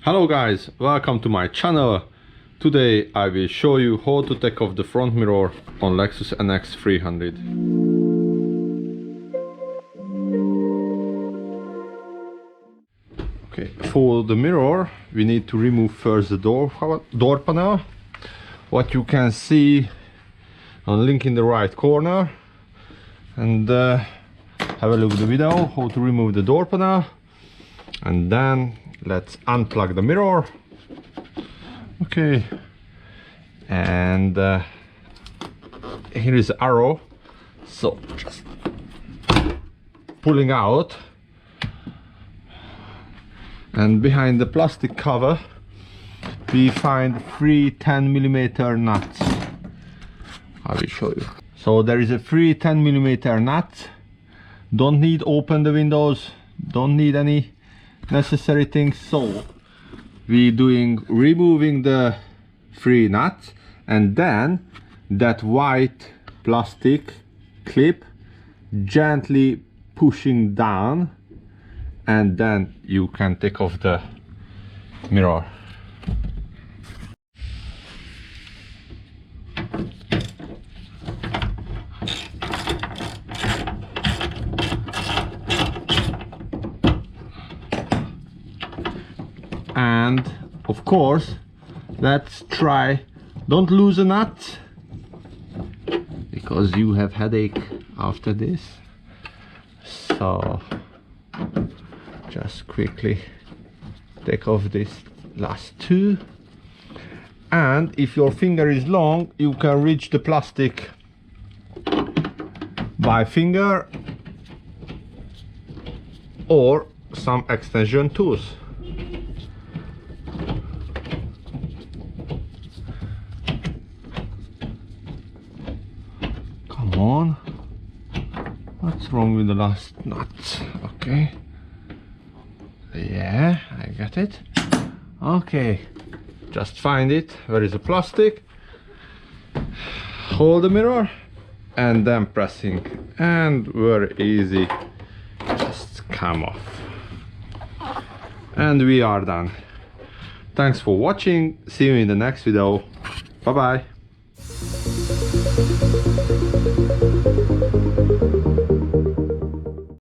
Hello guys, welcome to my channel. Today I will show you how to take off the front mirror on Lexus NX300. Okay, for the mirror we need to remove first the door panel. What you can see on link in the right corner, and have a look at the video how to remove the door panel, and then let's unplug the mirror. Okay, and here is the arrow, so just pulling out, and behind the plastic cover we find three 10mm nuts. I will show you. So there is a three 10mm nuts. Don't need open the windows, don't need any necessary things. So we removing the three nuts, and then that white plastic clip gently pushing down, and then you can take off the mirror. And of course, let's try, don't lose a nut because you have headache after this. So just quickly take off this last two, and if your finger is long you can reach the plastic by finger or some extension tools. Come on, what's wrong with the last nut? Okay, yeah, I got it. Okay, just find it, where is the plastic, hold the mirror and then pressing, and very easy, just come off, and we are done. Thanks for watching, see you in the next video, bye bye.